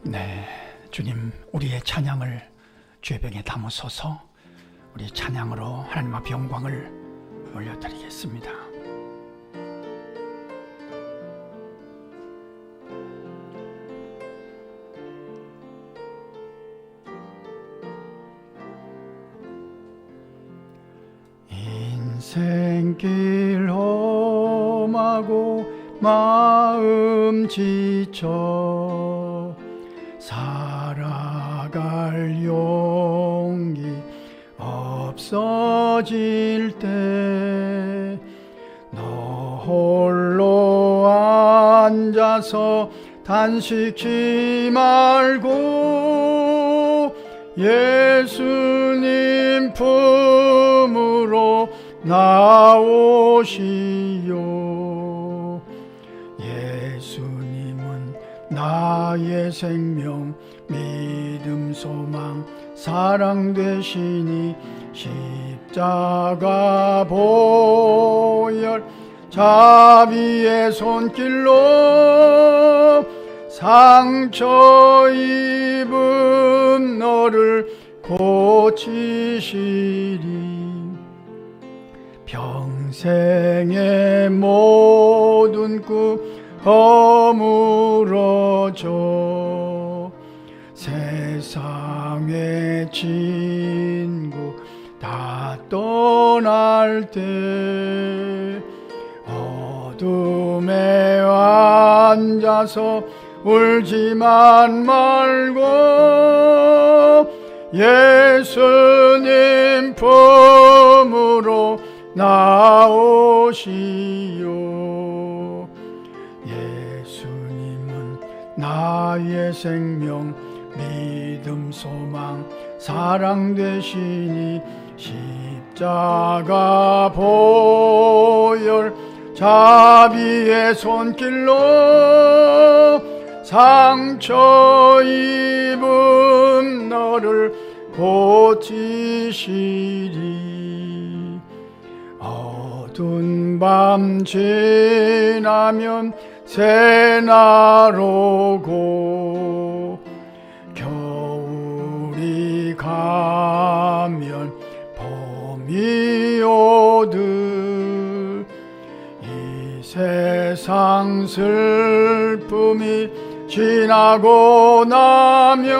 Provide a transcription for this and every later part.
네, 주님, 우리의 찬양을 죄병에 담으소서. 우리 찬양으로 하나님 앞에 영광을 올려드리겠습니다. 인생길 험하고 마음 지쳐 살아갈 용기 없어질 때 너 홀로 앉아서 단식지 말고 예수님 품으로 나오시오. 예수님은 나의 생명, 믿음, 소망, 사랑 되시니 십자가 보혈 자비의 손길로 상처 입은 너를 고치시리. 평생의 모든 꿈 허물어져 세상의 친구 다 떠날 때 어둠에 앉아서 울지만 말고 예수님 품으로 나오시오. 예수님은 나의 생명, 믿음, 소망, 사랑 되시니 십자가 보혈 자비의 손길로 상처 입은 너를 고치시리. 어두운 밤 지나면 새날 오고 겨울이 가면 봄이 오듯 이 세상 슬픔이 지나고 나면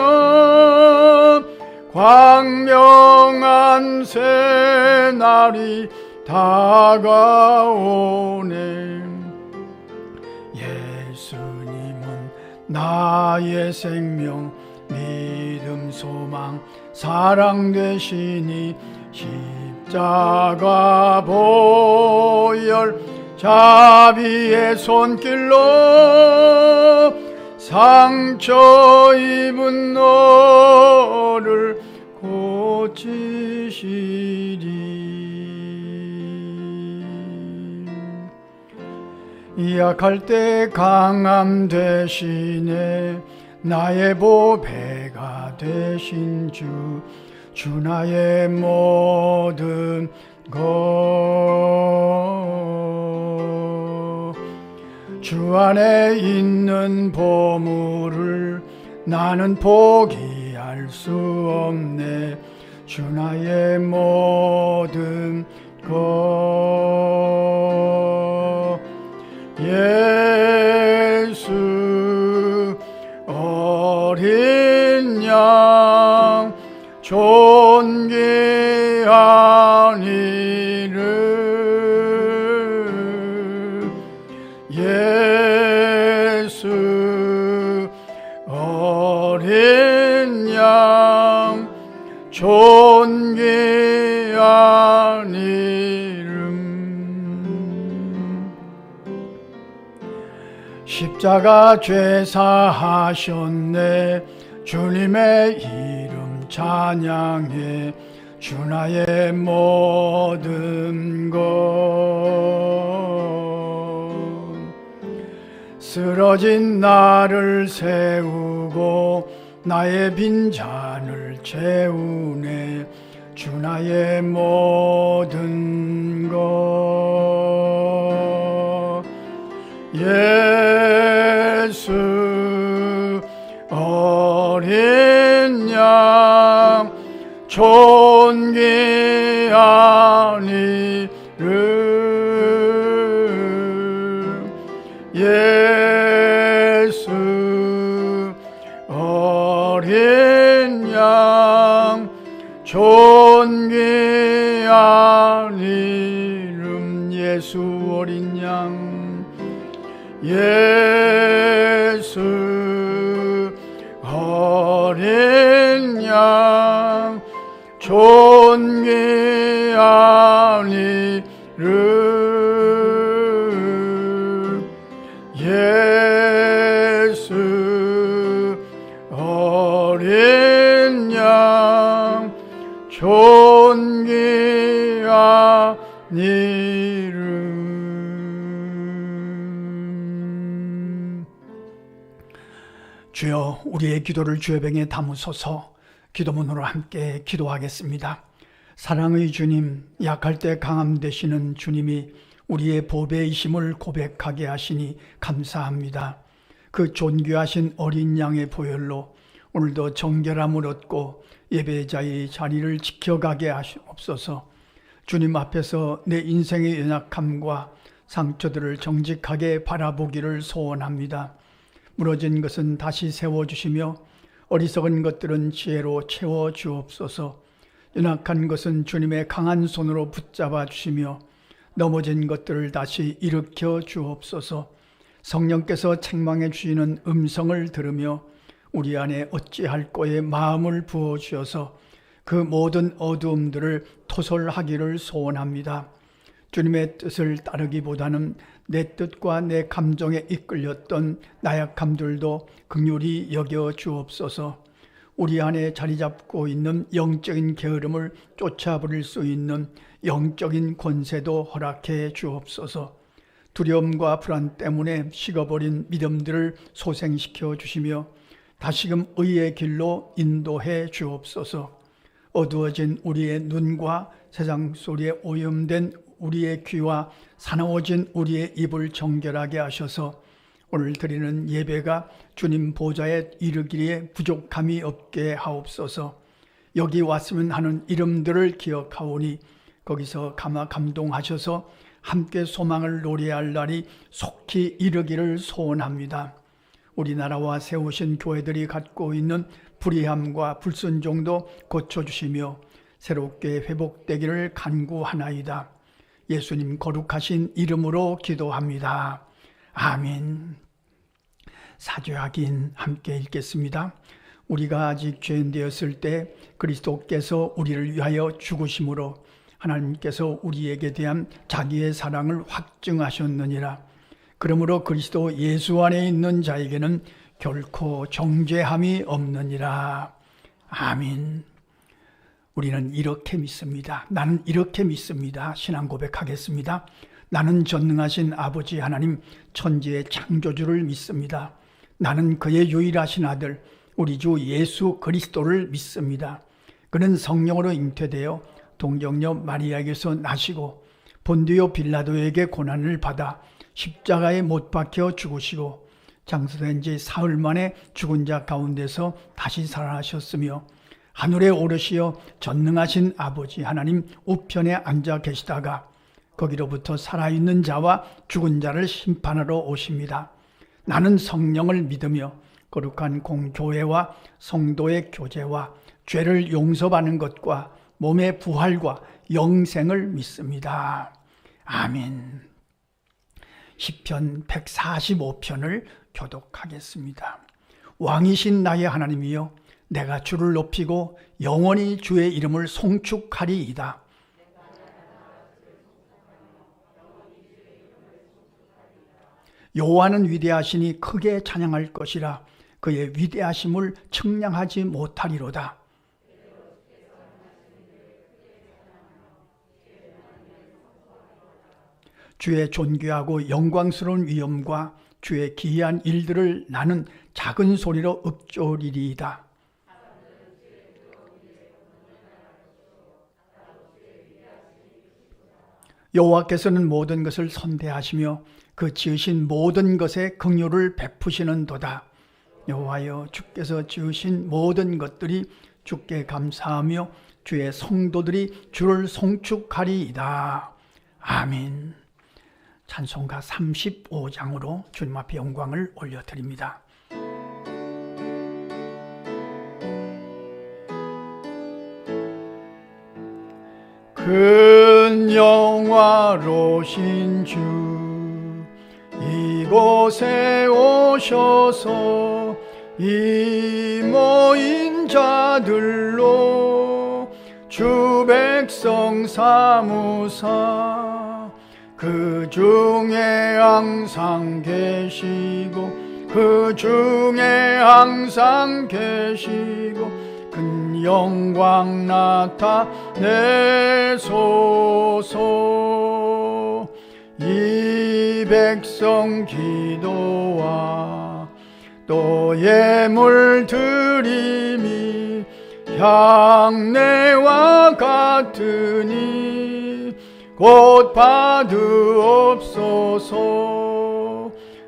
광명한 새날이 다가오네. 예수님은 나의 생명, 믿음, 소망, 사랑 되시니 십자가 보혈 자비의 손길로 상처 입은 너를 고치시리. 약할 때 강함 되시네. 나의 보배가 되신 주 나의 모든 것. 주 안에 있는 보물을 나는 포기할 수 없네. 주 나의 모든 것. 예수 어린 양 존귀한 이름. 예수 어린 양 존귀한 이름. 십자가 죄 사하셨네. 주님의 이름 찬양해. 주 나의 모든 것. 쓰러진 나를 세우고 나의 빈잔을 채우네. 주 나의 모든 것. 예수 예수 어린 양 존귀한 이름 예수 어린 양 예수 어린 양 존귀한 이름 예수 어린 양 존귀한 이름. 주여, 우리의 기도를 주의 병에 담으소서. 기도문으로 함께 기도하겠습니다. 사랑의 주님, 약할 때 강함 되시는 주님이 우리의 보배이심을 고백하게 하시니 감사합니다. 그 존귀하신 어린 양의 보혈로 오늘도 정결함을 얻고 예배자의 자리를 지켜가게 하시옵소서. 주님 앞에서 내 인생의 연약함과 상처들을 정직하게 바라보기를 소원합니다. 무너진 것은 다시 세워주시며 어리석은 것들은 지혜로 채워주옵소서. 연약한 것은 주님의 강한 손으로 붙잡아 주시며 넘어진 것들을 다시 일으켜 주옵소서. 성령께서 책망해 주시는 음성을 들으며 우리 안에 어찌할 거에 마음을 부어주셔서 그 모든 어두움들을 토설하기를 소원합니다. 주님의 뜻을 따르기보다는 내 뜻과 내 감정에 이끌렸던 나약함들도 긍휼히 여겨 주옵소서. 우리 안에 자리 잡고 있는 영적인 게으름을 쫓아버릴 수 있는 영적인 권세도 허락해 주옵소서. 두려움과 불안 때문에 식어버린 믿음들을 소생시켜 주시며 다시금 의의 길로 인도해 주옵소서. 어두워진 우리의 눈과 세상 소리에 오염된 우리의 귀와 사나워진 우리의 입을 정결하게 하셔서 오늘 드리는 예배가 주님 보좌에 이르기에 부족함이 없게 하옵소서. 여기 왔으면 하는 이름들을 기억하오니 거기서 감동하셔서 함께 소망을 노래할 날이 속히 이르기를 소원합니다. 우리나라와 세우신 교회들이 갖고 있는 불의함과 불순종도 고쳐주시며 새롭게 회복되기를 간구하나이다. 예수님 거룩하신 이름으로 기도합니다. 아멘. 사죄하긴 함께 읽겠습니다. 우리가 아직 죄인 되었을 때 그리스도께서 우리를 위하여 죽으심으로 하나님께서 우리에게 대한 자기의 사랑을 확증하셨느니라. 그러므로 그리스도 예수 안에 있는 자에게는 결코 정죄함이 없느니라. 아멘. 우리는 이렇게 믿습니다. 나는 이렇게 믿습니다. 신앙 고백하겠습니다. 나는 전능하신 아버지 하나님 천지의 창조주를 믿습니다. 나는 그의 유일하신 아들 우리 주 예수 그리스도를 믿습니다. 그는 성령으로 잉태되어 동정녀 마리아에게서 나시고 본디오 빌라도에게 고난을 받아 십자가에 못 박혀 죽으시고 장사된 지 사흘 만에 죽은 자 가운데서 다시 살아나셨으며 하늘에 오르시어 전능하신 아버지 하나님 우편에 앉아 계시다가 거기로부터 살아있는 자와 죽은 자를 심판하러 오십니다. 나는 성령을 믿으며 거룩한 공교회와 성도의 교제와 죄를 용서받는 것과 몸의 부활과 영생을 믿습니다. 아멘. 시편 145편을 교독하겠습니다. 왕이신 나의 하나님이여 내가 주를 높이고 영원히 주의 이름을 송축하리이다. 여호와는 위대하시니 크게 찬양할 것이라. 그의 위대하심을 측량하지 못하리로다. 주의 존귀하고 영광스러운 위엄과 주의 기이한 일들을 나는 작은 소리로 읊조리리이다. 여호와께서는 모든 것을 선대하시며 그 지으신 모든 것에 긍휼을 베푸시는도다. 여호와여, 주께서 지으신 모든 것들이 주께 감사하며 주의 성도들이 주를 송축하리이다. 아멘. 찬송가 35장으로 주님 앞에 영광을 올려드립니다. 큰 영화로신 주 이곳에 오셔서 이 모인 자들로 주 백성 삼으사 그 중에 항상 계시고 그 중에 항상 계시고 큰 영광 나타내소서. 이 백성 기도와 또 예물 드림이 향내와 같으니 곧 받으옵소서.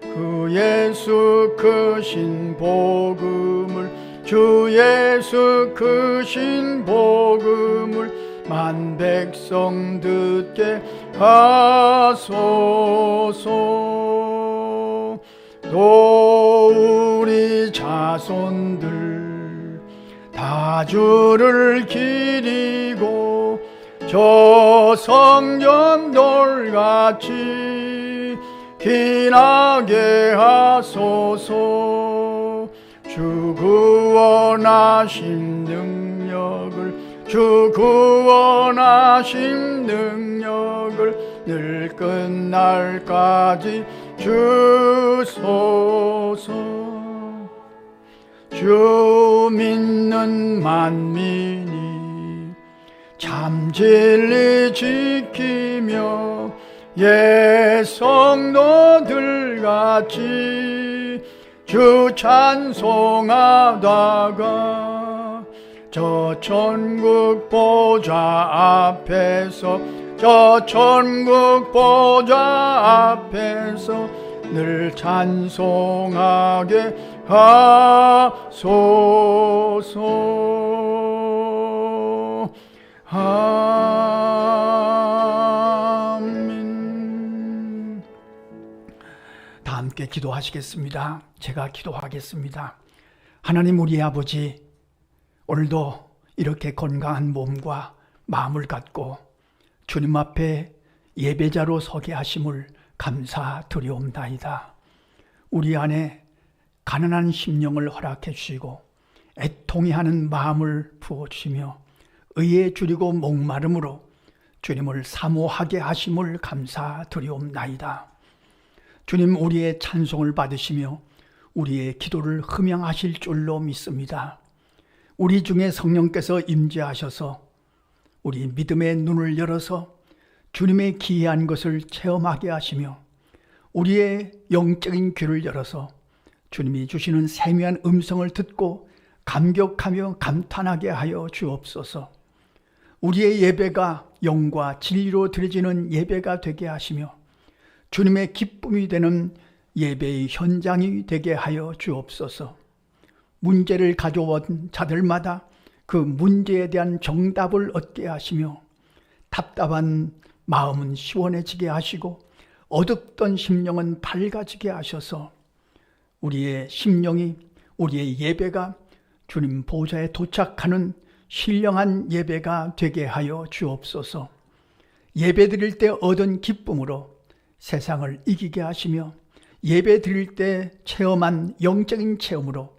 그 예수 크신 복음을 주 예수 크신 복음을 만 백성 듣게 하소서. 또 우리 자손들 다 주를 기리고 저 성전 돌같이 빛나게 하소서. 주 구원하신 능력을 주 구원하신 능력을 늘 끝날까지 주소서. 주 믿는 만민이 참 진리 지키며 옛 성도들같이 주 찬송하다가 저 천국 보좌 앞에서 저 천국 보좌 앞에서 늘 찬송하게 하소서. 아멘. 다 함께 기도하시겠습니다. 제가 기도하겠습니다. 하나님 우리 아버지, 오늘도 이렇게 건강한 몸과 마음을 갖고 주님 앞에 예배자로 서게 하심을 감사드리옵나이다. 우리 안에 가난한 심령을 허락해 주시고 애통해하는 마음을 부어주시며 의에 줄이고 목마름으로 주님을 사모하게 하심을 감사드리옵나이다. 주님 우리의 찬송을 받으시며 우리의 기도를 흠양하실 줄로 믿습니다. 우리 중에 성령께서 임재하셔서 우리 믿음의 눈을 열어서 주님의 기이한 것을 체험하게 하시며 우리의 영적인 귀를 열어서 주님이 주시는 세미한 음성을 듣고 감격하며 감탄하게 하여 주옵소서. 우리의 예배가 영과 진리로 드려지는 예배가 되게 하시며 주님의 기쁨이 되는 예배의 현장이 되게 하여 주옵소서. 문제를 가져온 자들마다 그 문제에 대한 정답을 얻게 하시며 답답한 마음은 시원해지게 하시고 어둡던 심령은 밝아지게 하셔서 우리의 심령이 우리의 예배가 주님 보좌에 도착하는 신령한 예배가 되게 하여 주옵소서. 예배 드릴 때 얻은 기쁨으로 세상을 이기게 하시며 예배 드릴 때 체험한 영적인 체험으로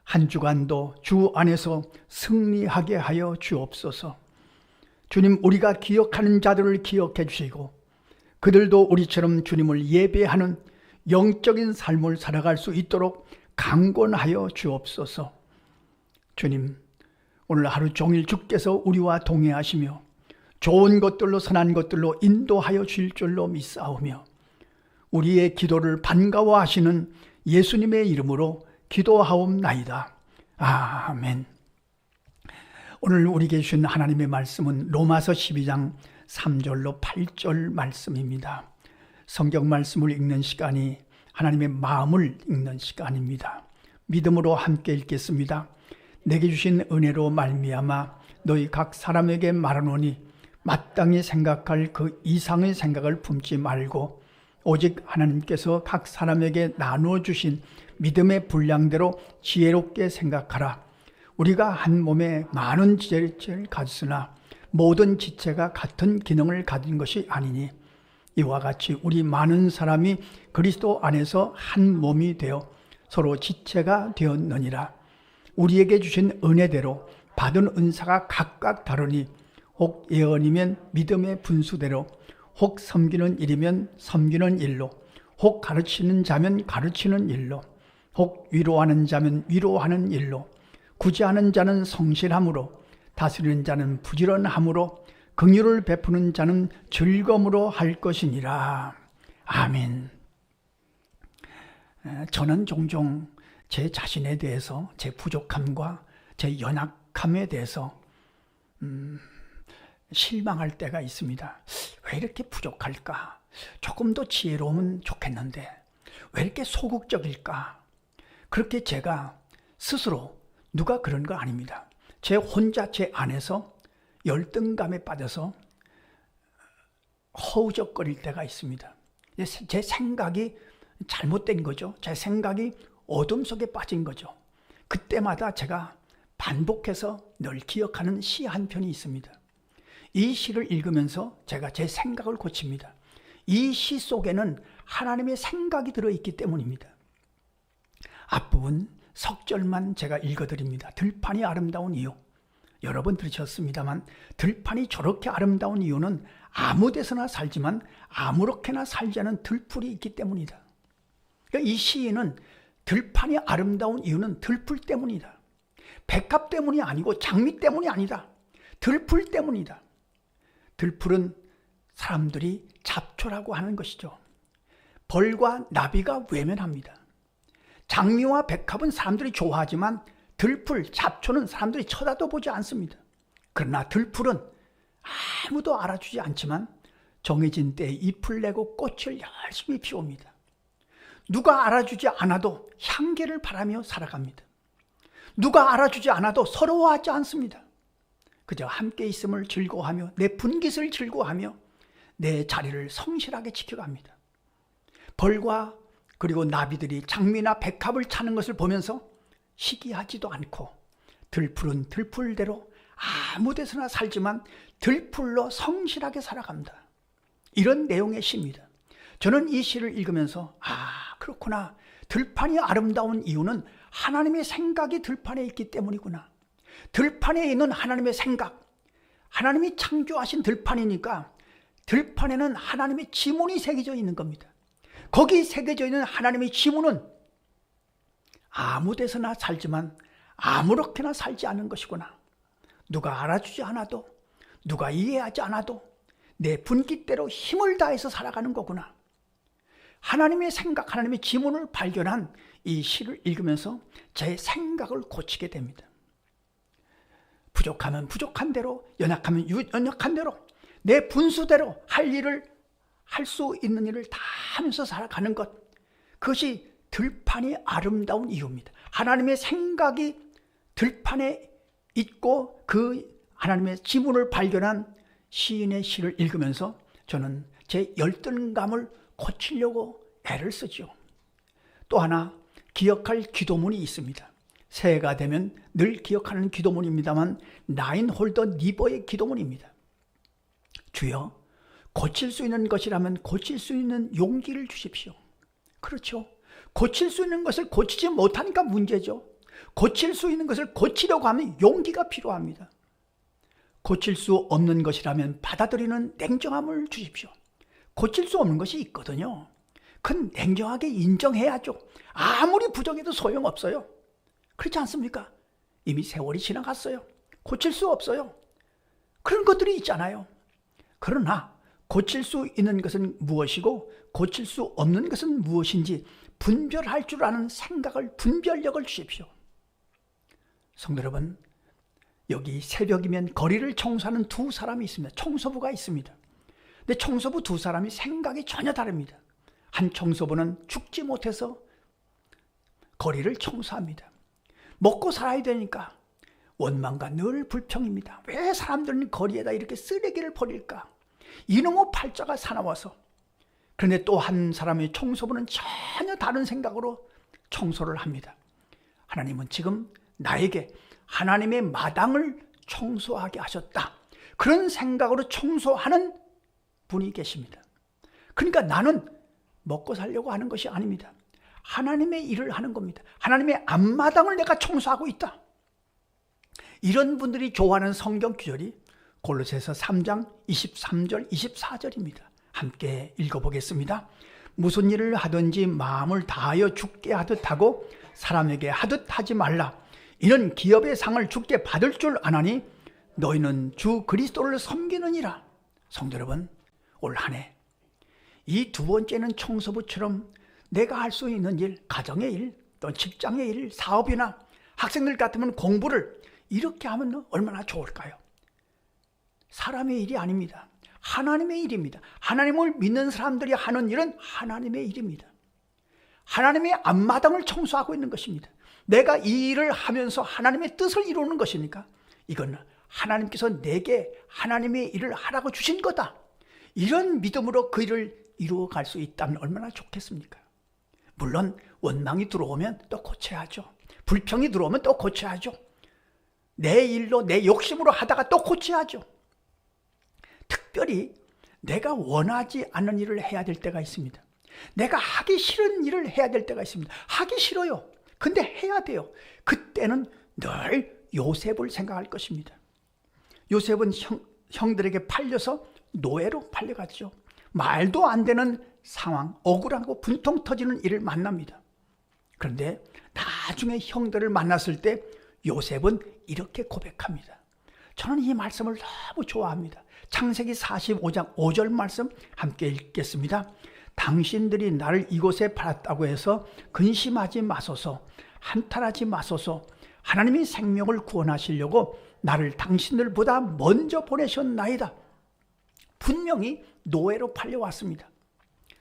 한 주간도 주 안에서 승리하게 하여 주옵소서. 주님 우리가 기억하는 자들을 기억해 주시고 그들도 우리처럼 주님을 예배하는 영적인 삶을 살아갈 수 있도록 강권하여 주옵소서. 주님 오늘 하루 종일 주께서 우리와 동행하시며 좋은 것들로 선한 것들로 인도하여 주실 줄로 믿사오며 우리의 기도를 반가워하시는 예수님의 이름으로 기도하옵나이다. 아멘. 오늘 우리에게 주신 하나님의 말씀은 로마서 12장 3절로 8절 말씀입니다. 성경 말씀을 읽는 시간이 하나님의 마음을 읽는 시간입니다. 믿음으로 함께 읽겠습니다. 내게 주신 은혜로 말미암아 너희 각 사람에게 말하노니 마땅히 생각할 그 이상의 생각을 품지 말고 오직 하나님께서 각 사람에게 나누어 주신 믿음의 분량대로 지혜롭게 생각하라. 우리가 한 몸에 많은 지체를 가졌으나 모든 지체가 같은 기능을 가진 것이 아니니 이와 같이 우리 많은 사람이 그리스도 안에서 한 몸이 되어 서로 지체가 되었느니라. 우리에게 주신 은혜대로 받은 은사가 각각 다르니 혹 예언이면 믿음의 분수대로, 혹 섬기는 일이면 섬기는 일로, 혹 가르치는 자면 가르치는 일로, 혹 위로하는 자면 위로하는 일로, 구제하는 자는 성실함으로, 다스리는 자는 부지런함으로, 긍휼을 베푸는 자는 즐거움으로 할 것이니라. 아멘. 저는 종종 제 자신에 대해서, 제 부족함과 제 연약함에 대해서 실망할 때가 있습니다. 왜 이렇게 부족할까? 조금 더 지혜로우면 좋겠는데 왜 이렇게 소극적일까? 그렇게 제가 스스로, 누가 그런 거 아닙니다, 제 혼자 제 안에서 열등감에 빠져서 허우적거릴 때가 있습니다. 제 생각이 잘못된 거죠. 제 생각이 어둠 속에 빠진 거죠. 그때마다 제가 반복해서 늘 기억하는 시 한 편이 있습니다. 이 시를 읽으면서 제가 제 생각을 고칩니다. 이 시 속에는 하나님의 생각이 들어있기 때문입니다. 앞부분 석절만 제가 읽어드립니다. 들판이 아름다운 이유. 여러 번 들으셨습니다만 들판이 저렇게 아름다운 이유는 아무 데서나 살지만 아무렇게나 살지 않은 들풀이 있기 때문이다. 그러니까 이 시인은 들판이 아름다운 이유는 들풀 때문이다. 백합 때문이 아니고 장미 때문이 아니다. 들풀 때문이다. 들풀은 사람들이 잡초라고 하는 것이죠. 벌과 나비가 외면합니다. 장미와 백합은 사람들이 좋아하지만 들풀, 잡초는 사람들이 쳐다도 보지 않습니다. 그러나 들풀은 아무도 알아주지 않지만 정해진 때에 잎을 내고 꽃을 열심히 피웁니다. 누가 알아주지 않아도 향기를 바라며 살아갑니다. 누가 알아주지 않아도 서러워하지 않습니다. 그저 함께 있음을 즐거워하며 내 분깃을 즐거워하며 내 자리를 성실하게 지켜갑니다. 벌과 그리고 나비들이 장미나 백합을 차는 것을 보면서 시기하지도 않고 들풀은 들풀대로 아무 데서나 살지만 들풀로 성실하게 살아갑니다. 이런 내용의 시입니다. 저는 이 시를 읽으면서 그렇구나. 들판이 아름다운 이유는 하나님의 생각이 들판에 있기 때문이구나. 들판에 있는 하나님의 생각, 하나님이 창조하신 들판이니까 들판에는 하나님의 지문이 새겨져 있는 겁니다. 거기 새겨져 있는 하나님의 지문은 아무 데서나 살지만 아무렇게나 살지 않은 것이구나. 누가 알아주지 않아도, 누가 이해하지 않아도 내 분깃대로 힘을 다해서 살아가는 거구나. 하나님의 생각, 하나님의 지문을 발견한 이 시를 읽으면서 제 생각을 고치게 됩니다. 부족하면 부족한 대로, 연약하면 연약한 대로, 내 분수대로 할 수 있는 일을 다 하면서 살아가는 것, 그것이 들판이 아름다운 이유입니다. 하나님의 생각이 들판에 있고 그 하나님의 지문을 발견한 시인의 시를 읽으면서 저는 제 열등감을 고치려고 애를 쓰죠. 또 하나 기억할 기도문이 있습니다. 새해가 되면 늘 기억하는 기도문입니다만 라인홀더 니버의 기도문입니다. 주여, 고칠 수 있는 것이라면 고칠 수 있는 용기를 주십시오. 그렇죠. 고칠 수 있는 것을 고치지 못하니까 문제죠. 고칠 수 있는 것을 고치려고 하면 용기가 필요합니다. 고칠 수 없는 것이라면 받아들이는 냉정함을 주십시오. 고칠 수 없는 것이 있거든요. 그건 냉정하게 인정해야죠. 아무리 부정해도 소용없어요. 그렇지 않습니까? 이미 세월이 지나갔어요. 고칠 수 없어요. 그런 것들이 있잖아요. 그러나 고칠 수 있는 것은 무엇이고 고칠 수 없는 것은 무엇인지 분별할 줄 아는 생각을, 분별력을 주십시오. 성도 여러분, 여기 새벽이면 거리를 청소하는 두 사람이 있습니다. 청소부가 있습니다. 근데 청소부 두 사람이 생각이 전혀 다릅니다. 한 청소부는 죽지 못해서 거리를 청소합니다. 먹고 살아야 되니까 원망과 늘 불평입니다. 왜 사람들은 거리에다 이렇게 쓰레기를 버릴까? 이놈의 팔자가 사나워서 그런데 또 한 사람의 청소부는 전혀 다른 생각으로 청소를 합니다. 하나님은 지금 나에게 하나님의 마당을 청소하게 하셨다. 그런 생각으로 청소하는 분이 계십니다. 그러니까 나는 먹고 살려고 하는 것이 아닙니다. 하나님의 일을 하는 겁니다. 하나님의 앞마당을 내가 청소하고 있다. 이런 분들이 좋아하는 성경 구절이 골로새서 3장 23절 24절입니다. 함께 읽어보겠습니다. 무슨 일을 하든지 마음을 다하여 주께 하듯 하고 사람에게 하듯 하지 말라. 이는 기업의 상을 주께 받을 줄 아나니 너희는 주 그리스도를 섬기느니라. 성도 여러분, 올 한 해 이 두 번째는 청소부처럼 내가 할 수 있는 일, 가정의 일, 또 직장의 일, 사업이나 학생들 같으면 공부를 이렇게 하면 얼마나 좋을까요? 사람의 일이 아닙니다. 하나님의 일입니다. 하나님을 믿는 사람들이 하는 일은 하나님의 일입니다. 하나님의 앞마당을 청소하고 있는 것입니다. 내가 이 일을 하면서 하나님의 뜻을 이루는 것이니까 이건 하나님께서 내게 하나님의 일을 하라고 주신 거다. 이런 믿음으로 그 일을 이루어갈 수 있다면 얼마나 좋겠습니까? 물론 원망이 들어오면 또 고쳐야죠. 불평이 들어오면 또 고쳐야죠. 내 일로 내 욕심으로 하다가 또 고쳐야죠. 특별히 내가 원하지 않는 일을 해야 될 때가 있습니다. 내가 하기 싫은 일을 해야 될 때가 있습니다. 하기 싫어요. 근데 해야 돼요. 그때는 늘 요셉을 생각할 것입니다. 요셉은 형들에게 팔려서 노예로 팔려갔죠. 말도 안 되는 상황, 억울하고 분통 터지는 일을 만납니다. 그런데 나중에 형들을 만났을 때 요셉은 이렇게 고백합니다. 저는 이 말씀을 너무 좋아합니다. 창세기 45장 5절 말씀 함께 읽겠습니다. 당신들이 나를 이곳에 팔았다고 해서 근심하지 마소서, 한탄하지 마소서. 하나님이 생명을 구원하시려고 나를 당신들보다 먼저 보내셨나이다. 분명히 노예로 팔려왔습니다.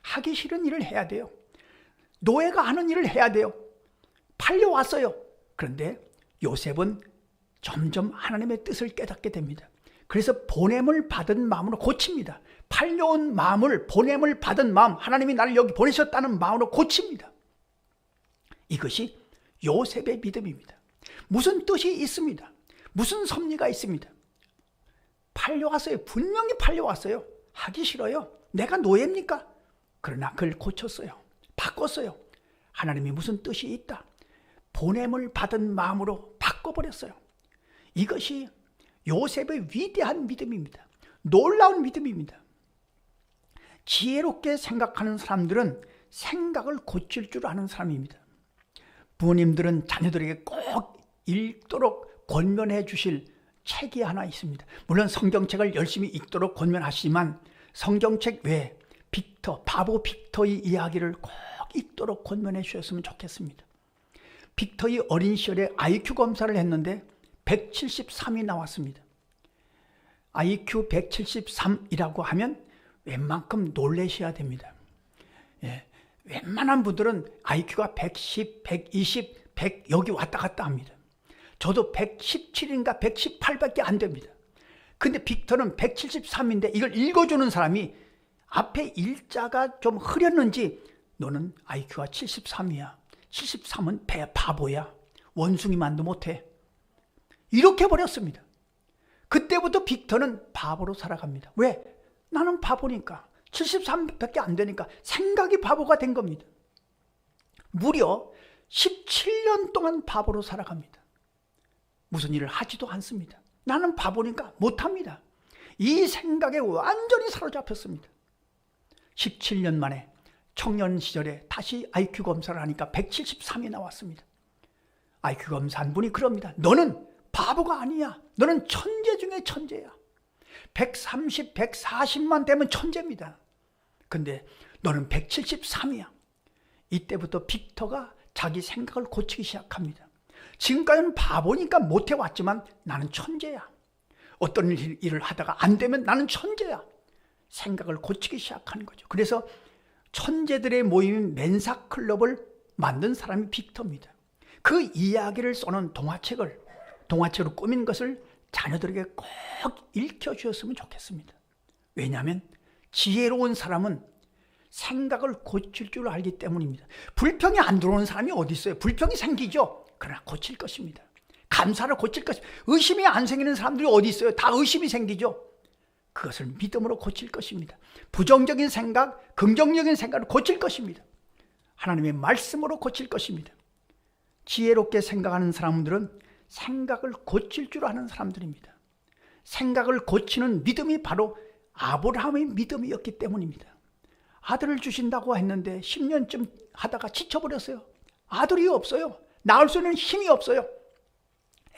하기 싫은 일을 해야 돼요. 노예가 하는 일을 해야 돼요. 팔려왔어요. 그런데 요셉은 점점 하나님의 뜻을 깨닫게 됩니다. 그래서 보냄을 받은 마음으로 고칩니다. 팔려온 마음을 보냄을 받은 마음, 하나님이 나를 여기 보내셨다는 마음으로 고칩니다. 이것이 요셉의 믿음입니다. 무슨 뜻이 있습니다. 무슨 섭리가 있습니다. 팔려왔어요. 분명히 팔려왔어요. 하기 싫어요. 내가 노예입니까? 그러나 그걸 고쳤어요. 바꿨어요. 하나님이 무슨 뜻이 있다. 보냄을 받은 마음으로 바꿔버렸어요. 이것이 요셉의 위대한 믿음입니다. 놀라운 믿음입니다. 지혜롭게 생각하는 사람들은 생각을 고칠 줄 아는 사람입니다. 부모님들은 자녀들에게 꼭 읽도록 권면해 주실 책이 하나 있습니다. 물론 성경책을 열심히 읽도록 권면하시지만 성경책 외에 바보 빅터의 이야기를 꼭 읽도록 권면해 주셨으면 좋겠습니다. 빅터의 어린 시절에 IQ 검사를 했는데 173이 나왔습니다. IQ 173이라고 하면 웬만큼 놀라셔야 됩니다. 웬만한 분들은 IQ가 110, 120, 100 여기 왔다 갔다 합니다. 저도 117인가 118밖에 안 됩니다. 근데 빅터는 173인데 이걸 읽어주는 사람이 앞에 일자가 좀 흐렸는지 너는 IQ가 73이야. 73은 바보야. 원숭이만도 못해. 이렇게 버렸습니다. 그때부터 빅터는 바보로 살아갑니다. 왜? 나는 바보니까. 73밖에 안 되니까 생각이 바보가 된 겁니다. 무려 17년 동안 바보로 살아갑니다. 무슨 일을 하지도 않습니다. 나는 바보니까 못합니다. 이 생각에 완전히 사로잡혔습니다. 17년 만에 청년 시절에 다시 IQ 검사를 하니까 173이 나왔습니다. IQ 검사한 분이 그럽니다. 너는 바보가 아니야. 너는 천재 중에 천재야. 130, 140만 되면 천재입니다. 근데 너는 173이야. 이때부터 빅터가 자기 생각을 고치기 시작합니다. 지금까지는 바보니까 못해왔지만 나는 천재야. 어떤 일을 하다가 안 되면 나는 천재야. 생각을 고치기 시작하는 거죠. 그래서 천재들의 모임인 멘사클럽을 만든 사람이 빅터입니다. 그 이야기를 써놓은 동화책으로 꾸민 것을 자녀들에게 꼭 읽혀주셨으면 좋겠습니다. 왜냐하면 지혜로운 사람은 생각을 고칠 줄 알기 때문입니다. 불평이 안 들어오는 사람이 어디 있어요? 불평이 생기죠. 그러나 고칠 것입니다. 감사를 고칠 것입니다. 의심이 안 생기는 사람들이 어디 있어요? 다 의심이 생기죠. 그것을 믿음으로 고칠 것입니다. 부정적인 생각, 긍정적인 생각을 고칠 것입니다. 하나님의 말씀으로 고칠 것입니다. 지혜롭게 생각하는 사람들은 생각을 고칠 줄 아는 사람들입니다. 생각을 고치는 믿음이 바로 아브라함의 믿음이었기 때문입니다. 아들을 주신다고 했는데 10년쯤 하다가 지쳐버렸어요. 아들이 없어요. 낳을 수 있는 힘이 없어요.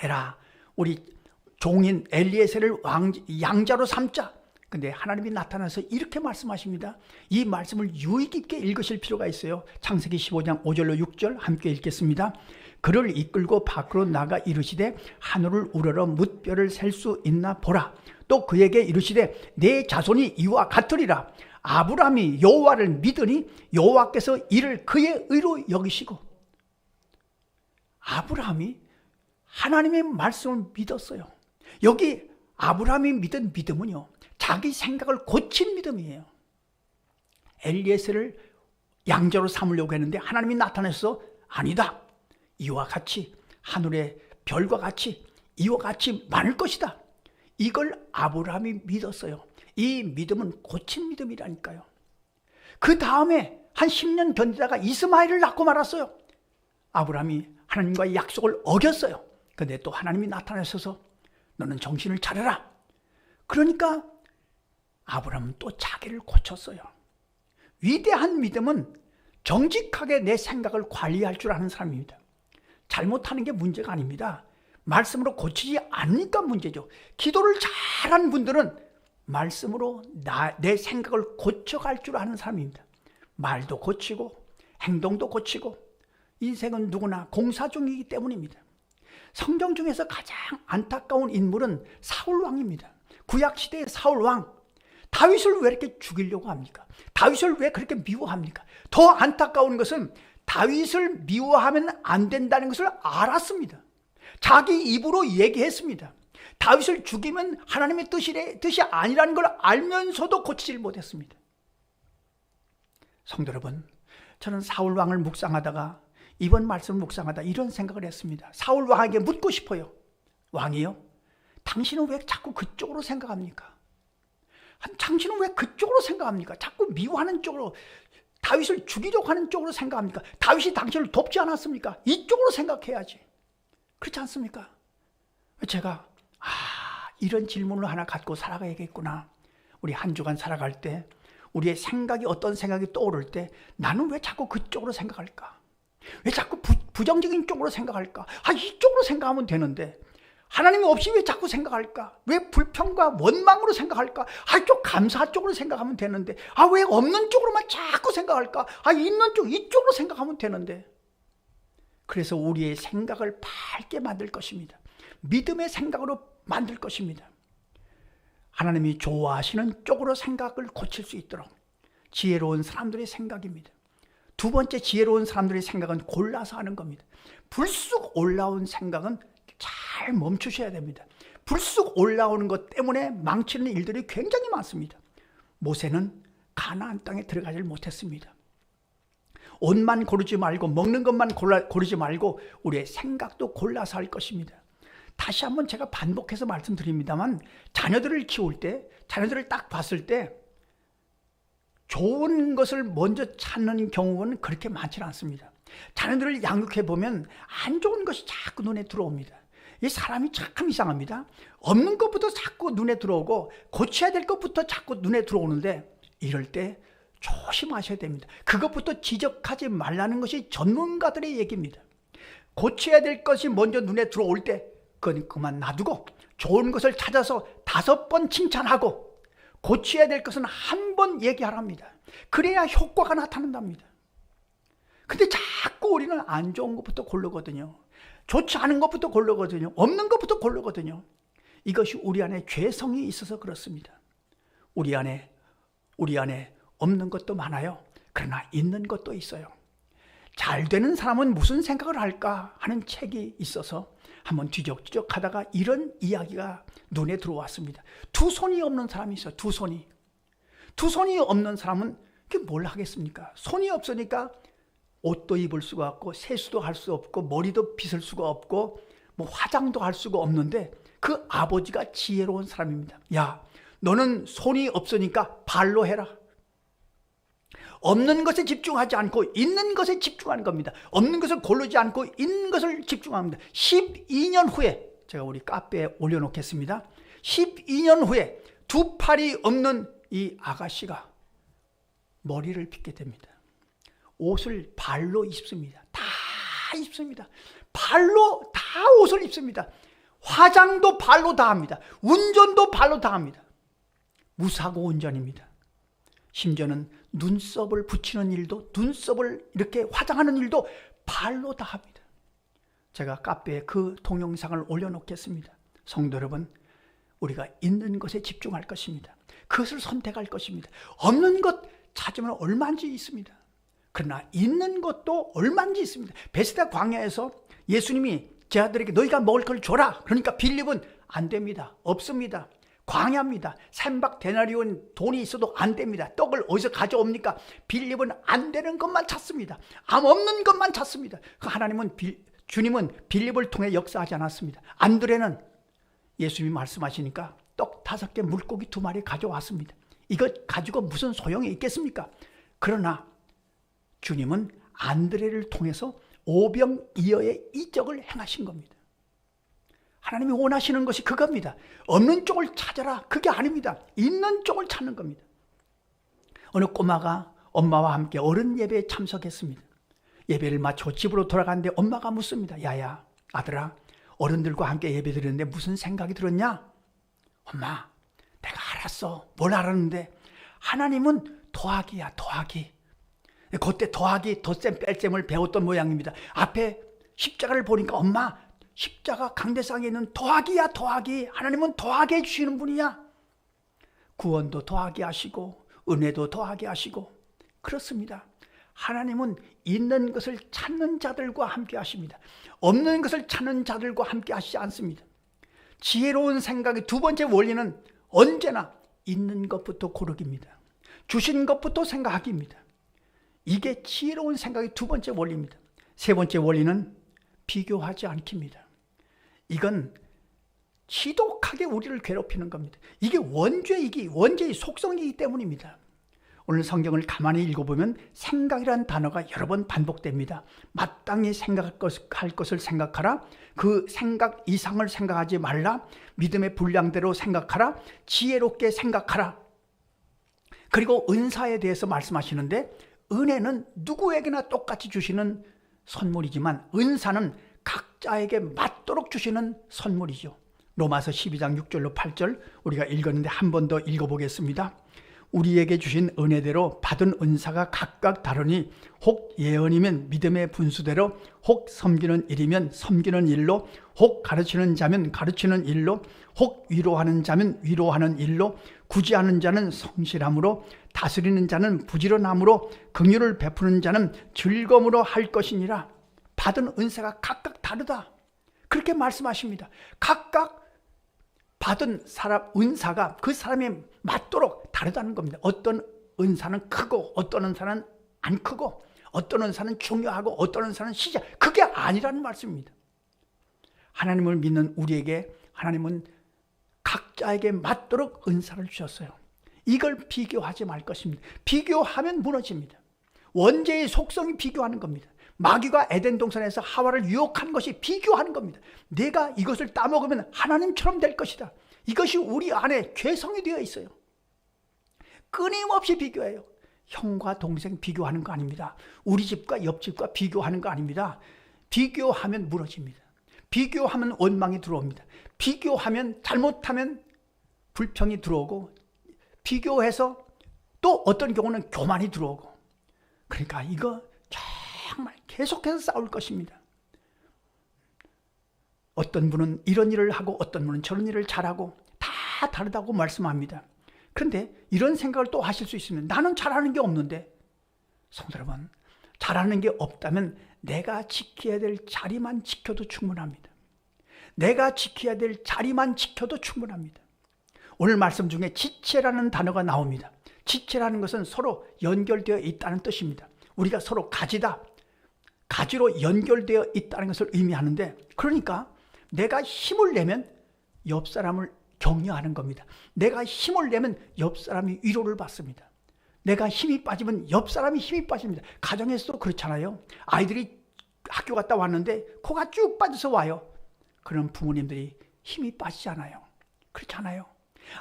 에라, 우리 종인 엘리에셀을 양자로 삼자. 근데 하나님이 나타나서 이렇게 말씀하십니다. 이 말씀을 유의 깊게 읽으실 필요가 있어요. 창세기 15장 5절로 6절 함께 읽겠습니다. 그를 이끌고 밖으로 나가 이르시되 하늘을 우러러 뭇별을 셀 수 있나 보라. 또 그에게 이르시되 내 자손이 이와 같으리라. 아브라함이 여호와를 믿으니 여호와께서 이를 그의 의로 여기시고. 아브라함이 하나님의 말씀을 믿었어요. 여기 아브라함이 믿은 믿음은요, 자기 생각을 고친 믿음이에요. 엘리에셀을 양자로 삼으려고 했는데 하나님이 나타나서 아니다. 이와 같이 하늘의 별과 같이 이와 같이 많을 것이다. 이걸 아브라함이 믿었어요. 이 믿음은 고친 믿음이라니까요. 그 다음에 한 10년 견디다가 이스마엘을 낳고 말았어요. 아브라함이 하나님과의 약속을 어겼어요. 근데 또 하나님이 나타나셔서 너는 정신을 차려라. 그러니까 아브라함은 또 자기를 고쳤어요. 위대한 믿음은 정직하게 내 생각을 관리할 줄 아는 사람입니다. 잘못하는 게 문제가 아닙니다. 말씀으로 고치지 않으니까 문제죠. 기도를 잘하는 분들은 말씀으로 내 생각을 고쳐갈 줄 아는 사람입니다. 말도 고치고 행동도 고치고. 인생은 누구나 공사 중이기 때문입니다. 성경 중에서 가장 안타까운 인물은 사울왕입니다. 구약시대의 사울왕. 다윗을 왜 이렇게 죽이려고 합니까? 다윗을 왜 그렇게 미워합니까? 더 안타까운 것은 다윗을 미워하면 안 된다는 것을 알았습니다. 자기 입으로 얘기했습니다. 다윗을 죽이면 하나님의 뜻이 아니라는 걸 알면서도 고치질 못했습니다. 성도 여러분, 저는 사울왕을 묵상하다가 이번 말씀을 묵상하다 이런 생각을 했습니다. 사울왕에게 묻고 싶어요. 왕이요, 당신은 왜 자꾸 그쪽으로 생각합니까? 당신은 왜 그쪽으로 생각합니까? 자꾸 미워하는 쪽으로, 다윗을 죽이려고 하는 쪽으로 생각합니까? 다윗이 당신을 돕지 않았습니까? 이쪽으로 생각해야지. 그렇지 않습니까? 제가 이런 질문을 하나 갖고 살아가야겠구나. 우리 한 주간 살아갈 때 우리의 생각이 어떤 생각이 떠오를 때 나는 왜 자꾸 그쪽으로 생각할까? 왜 자꾸 부정적인 쪽으로 생각할까? 이쪽으로 생각하면 되는데 하나님이 없이 왜 자꾸 생각할까? 왜 불평과 원망으로 생각할까? 이쪽 감사 쪽으로 생각하면 되는데 왜 없는 쪽으로만 자꾸 생각할까? 있는 쪽 이쪽으로 생각하면 되는데. 그래서 우리의 생각을 밝게 만들 것입니다. 믿음의 생각으로 만들 것입니다. 하나님이 좋아하시는 쪽으로 생각을 고칠 수 있도록 지혜로운 사람들의 생각입니다. 두 번째, 지혜로운 사람들의 생각은 골라서 하는 겁니다. 불쑥 올라온 생각은 잘 멈추셔야 됩니다. 불쑥 올라오는 것 때문에 망치는 일들이 굉장히 많습니다. 모세는 가나안 땅에 들어가질 못했습니다. 옷만 고르지 말고 먹는 것만 고르지 말고 우리의 생각도 골라서 할 것입니다. 다시 한번 제가 반복해서 말씀드립니다만, 자녀들을 키울 때, 자녀들을 딱 봤을 때 좋은 것을 먼저 찾는 경우는 그렇게 많지는 않습니다. 자녀들을 양육해 보면 안 좋은 것이 자꾸 눈에 들어옵니다. 이 사람이 참 이상합니다. 없는 것부터 자꾸 눈에 들어오고 고쳐야 될 것부터 자꾸 눈에 들어오는데, 이럴 때 조심하셔야 됩니다. 그것부터 지적하지 말라는 것이 전문가들의 얘기입니다. 고쳐야 될 것이 먼저 눈에 들어올 때 그건 그만 놔두고 좋은 것을 찾아서 5번 칭찬하고 고쳐야 될 것은 한 번 얘기하랍니다. 그래야 효과가 나타난답니다. 근데 자꾸 우리는 안 좋은 것부터 고르거든요. 좋지 않은 것부터 고르거든요. 없는 것부터 고르거든요. 이것이 우리 안에 죄성이 있어서 그렇습니다. 우리 안에 없는 것도 많아요. 그러나 있는 것도 있어요. 잘 되는 사람은 무슨 생각을 할까 하는 책이 있어서 한번 뒤적뒤적 하다가 이런 이야기가 눈에 들어왔습니다. 두 손이 없는 사람이 있어요. 두 손이 없는 사람은 그게 뭘 하겠습니까? 손이 없으니까 옷도 입을 수가 없고 세수도 할 수 없고 머리도 빗을 수가 없고 뭐 화장도 할 수가 없는데 그 아버지가 지혜로운 사람입니다. 야, 너는 손이 없으니까 발로 해라. 없는 것에 집중하지 않고 있는 것에 집중하는 겁니다. 없는 것을 고르지 않고 있는 것을 집중합니다. 12년 후에 제가 우리 카페에 올려놓겠습니다. 12년 후에 두 팔이 없는 이 아가씨가 머리를 빗게 됩니다. 옷을 발로 입습니다. 다 입습니다. 발로 다 옷을 입습니다. 화장도 발로 다 합니다. 운전도 발로 다 합니다. 무사고 운전입니다. 심지어는 눈썹을 붙이는 일도, 눈썹을 이렇게 화장하는 일도 발로 다 합니다. 제가 카페에 그 동영상을 올려놓겠습니다. 성도 여러분, 우리가 있는 것에 집중할 것입니다. 그것을 선택할 것입니다. 없는 것 찾으면 얼마인지 있습니다. 그러나 있는 것도 얼마인지 있습니다. 베스다 광야에서 예수님이 제 아들에게 너희가 먹을 걸 줘라. 그러니까 빌립은 안 됩니다. 없습니다. 광야입니다. 3박 데나리온 돈이 있어도 안 됩니다. 떡을 어디서 가져옵니까? 빌립은 안 되는 것만 찾습니다. 암 없는 것만 찾습니다. 하나님은 주님은 빌립을 통해 역사하지 않았습니다. 안드레는 예수님이 말씀하시니까 떡 5개 물고기 2마리 가져왔습니다. 이것 가지고 무슨 소용이 있겠습니까? 그러나 주님은 안드레를 통해서 오병이어의 이적을 행하신 겁니다. 하나님이 원하시는 것이 그겁니다. 없는 쪽을 찾아라. 그게 아닙니다. 있는 쪽을 찾는 겁니다. 어느 꼬마가 엄마와 함께 어른 예배에 참석했습니다. 예배를 마치고 집으로 돌아가는데 엄마가 묻습니다. 야야, 아들아, 어른들과 함께 예배 드렸는데 무슨 생각이 들었냐? 엄마, 내가 알았어. 뭘 알았는데? 하나님은 더하기야, 더하기. 그때 더하기, 덧셈, 뺄셈을 배웠던 모양입니다. 앞에 십자가를 보니까 엄마, 십자가 강대상에 있는 더하기야, 더하기. 하나님은 더하게 해주시는 분이야. 구원도 더하게 하시고 은혜도 더하게 하시고 그렇습니다. 하나님은 있는 것을 찾는 자들과 함께 하십니다. 없는 것을 찾는 자들과 함께 하시지 않습니다. 지혜로운 생각의 두 번째 원리는 언제나 있는 것부터 고르기입니다. 주신 것부터 생각하기입니다. 이게 지혜로운 생각의 두 번째 원리입니다. 세 번째 원리는 비교하지 않기입니다. 이건 지독하게 우리를 괴롭히는 겁니다. 이게 원죄의 속성이기 때문입니다. 오늘 성경을 가만히 읽어보면 생각이라는 단어가 여러 번 반복됩니다. 마땅히 생각할 것을 생각하라. 그 생각 이상을 생각하지 말라. 믿음의 분량대로 생각하라. 지혜롭게 생각하라. 그리고 은사에 대해서 말씀하시는데 은혜는 누구에게나 똑같이 주시는 선물이지만 은사는 각자에게 맞도록 주시는 선물이죠. 로마서 12장 6절로 8절 우리가 읽었는데 한 번 더 읽어보겠습니다. 우리에게 주신 은혜대로 받은 은사가 각각 다르니 혹 예언이면 믿음의 분수대로, 혹 섬기는 일이면 섬기는 일로, 혹 가르치는 자면 가르치는 일로, 혹 위로하는 자면 위로하는 일로, 구제하는 자는 성실함으로, 다스리는 자는 부지런함으로, 긍휼을 베푸는 자는 즐거움으로 할 것이니라. 받은 은사가 각각 다르다. 그렇게 말씀하십니다. 각각 받은 사람 은사가 그 사람에 맞도록 다르다는 겁니다. 어떤 은사는 크고 어떤 은사는 안 크고 어떤 은사는 중요하고 어떤 은사는 시작. 그게 아니라는 말씀입니다. 하나님을 믿는 우리에게 하나님은 각자에게 맞도록 은사를 주셨어요. 이걸 비교하지 말 것입니다. 비교하면 무너집니다. 원죄의 속성이 비교하는 겁니다. 마귀가 에덴 동산에서 하와를 유혹한 것이 비교하는 겁니다. 내가 이것을 따먹으면 하나님처럼 될 것이다. 이것이 우리 안에 괴성이 되어 있어요. 끊임없이 비교해요. 형과 동생 비교하는 거 아닙니다. 우리 집과 옆집과 비교하는 거 아닙니다. 비교하면 무너집니다. 비교하면 원망이 들어옵니다. 비교하면 잘못하면 불평이 들어오고 비교해서 또 어떤 경우는 교만이 들어오고 그러니까 이거 정말 계속해서 싸울 것입니다. 어떤 분은 이런 일을 하고 어떤 분은 저런 일을 잘하고 다 다르다고 말씀합니다. 그런데 이런 생각을 또 하실 수 있습니다. 나는 잘하는 게 없는데. 성도 여러분, 잘하는 게 없다면 내가 지켜야 될 자리만 지켜도 충분합니다. 내가 지켜야 될 자리만 지켜도 충분합니다. 오늘 말씀 중에 지체라는 단어가 나옵니다. 지체라는 것은 서로 연결되어 있다는 뜻입니다. 우리가 서로 가지다, 가지로 연결되어 있다는 것을 의미하는데, 그러니까 내가 힘을 내면 옆 사람을 격려하는 겁니다. 내가 힘을 내면 옆 사람이 위로를 받습니다. 내가 힘이 빠지면 옆 사람이 힘이 빠집니다. 가정에서도 그렇잖아요. 아이들이 학교 갔다 왔는데 코가 쭉 빠져서 와요. 그럼 부모님들이 힘이 빠지잖아요. 그렇잖아요.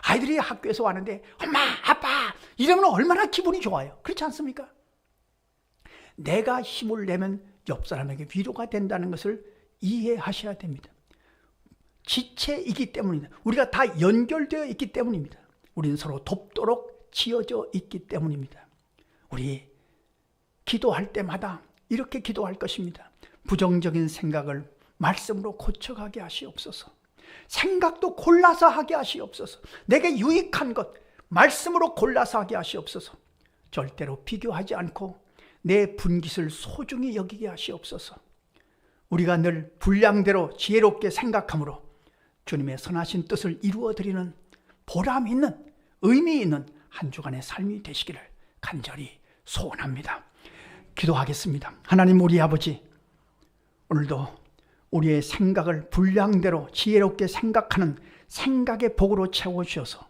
아이들이 학교에서 왔는데 엄마, 아빠 이러면 얼마나 기분이 좋아요. 그렇지 않습니까? 내가 힘을 내면 옆 사람에게 위로가 된다는 것을 이해하셔야 됩니다. 지체이기 때문입니다. 우리가 다 연결되어 있기 때문입니다. 우리는 서로 돕도록 지어져 있기 때문입니다. 우리 기도할 때마다 이렇게 기도할 것입니다. 부정적인 생각을 말씀으로 고쳐가게 하시옵소서. 생각도 골라서 하게 하시옵소서. 내게 유익한 것 말씀으로 골라서 하게 하시옵소서. 절대로 비교하지 않고 내 분깃을 소중히 여기게 하시옵소서. 우리가 늘 분량대로 지혜롭게 생각함으로 주님의 선하신 뜻을 이루어드리는 보람 있는, 의미 있는 한 주간의 삶이 되시기를 간절히 소원합니다. 기도하겠습니다. 하나님 우리 아버지, 오늘도 우리의 생각을 분량대로 지혜롭게 생각하는 생각의 복으로 채워주셔서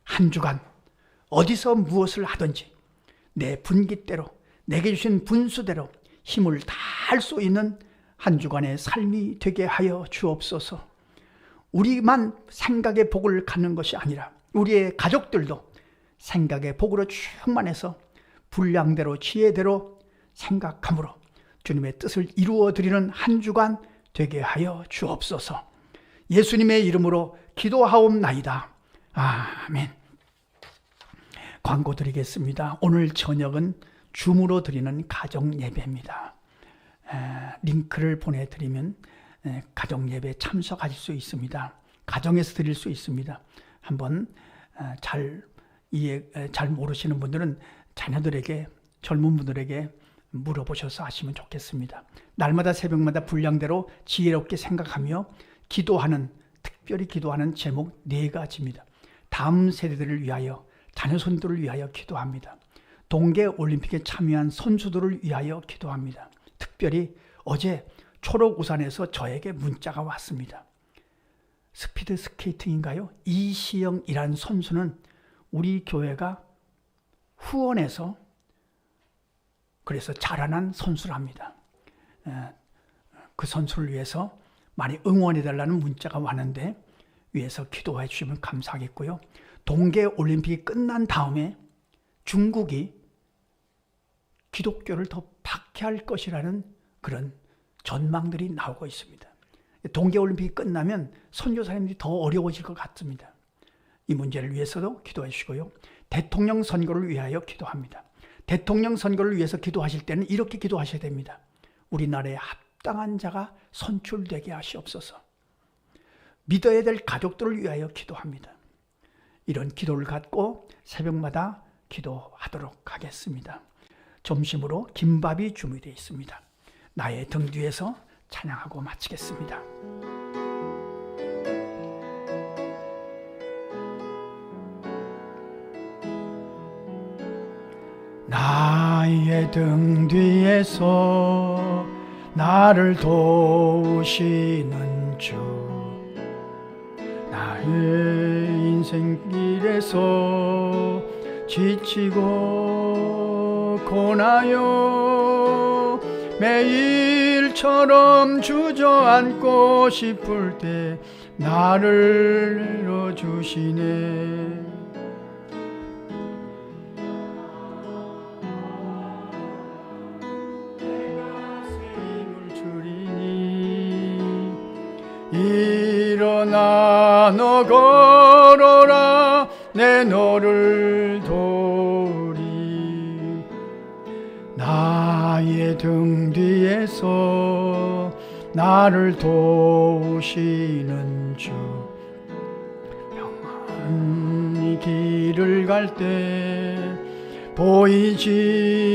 한 주간 어디서 무엇을 하든지 내 분깃대로, 내게 주신 분수대로 힘을 다할 수 있는 한 주간의 삶이 되게 하여 주옵소서. 우리만 생각의 복을 갖는 것이 아니라 우리의 가족들도 생각의 복으로 충만해서 분량대로 지혜대로 생각함으로 주님의 뜻을 이루어드리는 한 주간 되게 하여 주옵소서. 예수님의 이름으로 기도하옵나이다. 아멘. 광고 드리겠습니다. 오늘 저녁은 줌으로 드리는 가정 예배입니다. 링크를 보내드리면 가정 예배에 참석하실 수 있습니다. 가정에서 드릴 수 있습니다. 한번 잘 모르시는 분들은 자녀들에게, 젊은 분들에게 물어보셔서 하시면 좋겠습니다. 날마다 새벽마다 분량대로 지혜롭게 생각하며 기도하는, 특별히 기도하는 제목 4가지입니다. 다음 세대들을 위하여, 자녀손들을 위하여 기도합니다. 동계올림픽에 참여한 선수들을 위하여 기도합니다. 특별히 어제 초록우산에서 저에게 문자가 왔습니다. 스피드 스케이팅인가요? 이시영이라는 선수는 우리 교회가 후원해서 그래서 자라난 선수랍니다. 그 선수를 위해서 많이 응원해달라는 문자가 왔는데 위해서 기도해 주시면 감사하겠고요. 동계올림픽이 끝난 다음에 중국이 기독교를 더 박해할 것이라는 그런 전망들이 나오고 있습니다. 동계올림픽이 끝나면 선교사님들이 더 어려워질 것 같습니다. 이 문제를 위해서도 기도해 주시고요. 대통령 선거를 위하여 기도합니다. 대통령 선거를 위해서 기도하실 때는 이렇게 기도하셔야 됩니다. 우리나라에 합당한 자가 선출되게 하시옵소서. 믿어야 될 가족들을 위하여 기도합니다. 이런 기도를 갖고 새벽마다 기도하도록 하겠습니다. 점심으로 김밥이 준비되어 있습니다. 나의 등 뒤에서 찬양하고 마치겠습니다. 나의 등 뒤에서 나를 도우시는 주, 나의 인생길에서 지치고 고나요 매일처럼 주저앉고 싶을 때 나를 내려주시네. 일어나 너 걸어라 내 너를 도우리. 나의 등 뒤에서 나를 도우시는 주, 평안히 길을 갈 때 보이지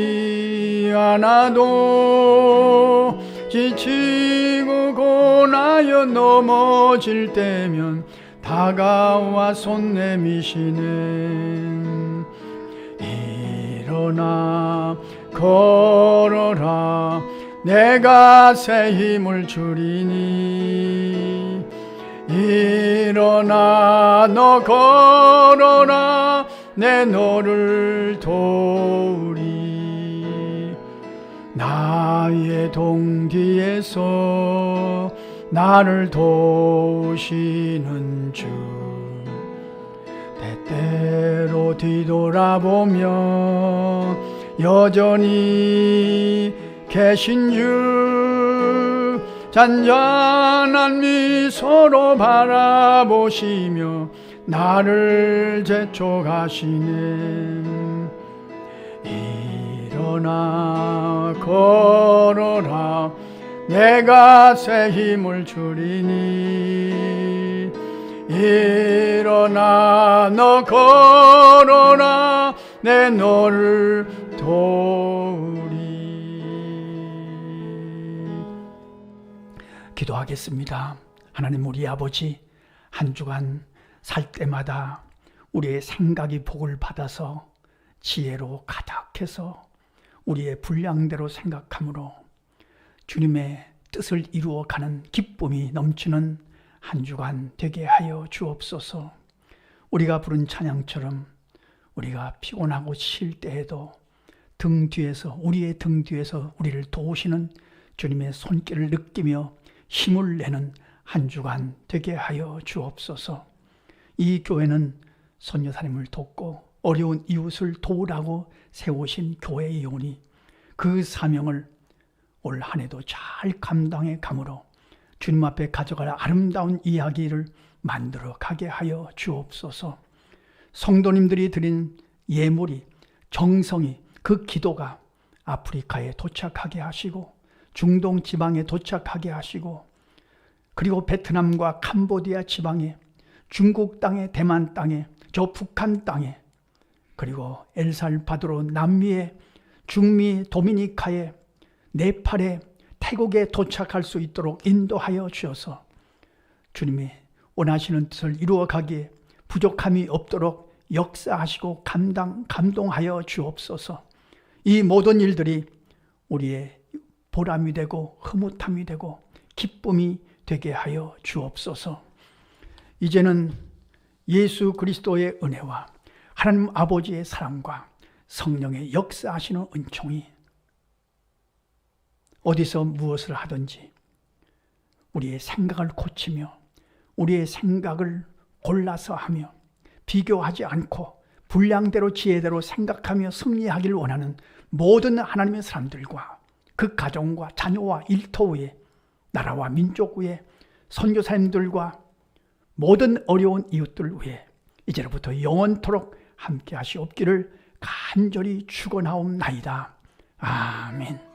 않아도 지치고 고나여 넘어질 때면 다가와 손 내미시는 일어나 걸어라 내가 새 힘을 주리니 일어나 너 걸어라 내 너를 도우리 나의 동뒤에서 나를 도우시는 주 때때로 뒤돌아보며 여전히 계신 주 잔잔한 미소로 바라보시며 나를 재촉하시네 일어나 걸어라 내가 새 힘을 주리니 일어나 너 걸어라 내 너를 도우리. 기도하겠습니다. 하나님 우리 아버지 한 주간 살 때마다 우리의 생각이 복을 받아서 지혜로 가득해서 우리의 분량대로 생각함으로 주님의 뜻을 이루어가는 기쁨이 넘치는 한 주간 되게 하여 주옵소서. 우리가 부른 찬양처럼 우리가 피곤하고 쉴 때에도 등 뒤에서 우리의 등 뒤에서 우리를 도우시는 주님의 손길을 느끼며 힘을 내는 한 주간 되게 하여 주옵소서. 이 교회는 선교사님을 돕고 어려운 이웃을 도우라고 세우신 교회이오니 그 사명을 올 한 해도 잘 감당해 감으로 주님 앞에 가져갈 아름다운 이야기를 만들어 가게 하여 주옵소서. 성도님들이 드린 예물이 정성이 그 기도가 아프리카에 도착하게 하시고 중동 지방에 도착하게 하시고 그리고 베트남과 캄보디아 지방에 중국 땅에 대만 땅에 저 북한 땅에 그리고 엘살바도르 남미에 중미 도미니카에 네팔에 태국에 도착할 수 있도록 인도하여 주셔서 주님이 원하시는 뜻을 이루어가기에 부족함이 없도록 역사하시고 감동하여 주옵소서. 이 모든 일들이 우리의 보람이 되고 흐뭇함이 되고 기쁨이 되게 하여 주옵소서. 이제는 예수 그리스도의 은혜와 하나님 아버지의 사랑과 성령의 역사하시는 은총이 어디서 무엇을 하든지 우리의 생각을 고치며 우리의 생각을 골라서 하며 비교하지 않고 분량대로 지혜대로 생각하며 승리하기를 원하는 모든 하나님의 사람들과 그 가정과 자녀와 일터 위에 나라와 민족 위에 선교사님들과 모든 어려운 이웃들 위에 이제로부터 영원토록 함께 하시옵기를 간절히 축원하옵나이다. 아멘.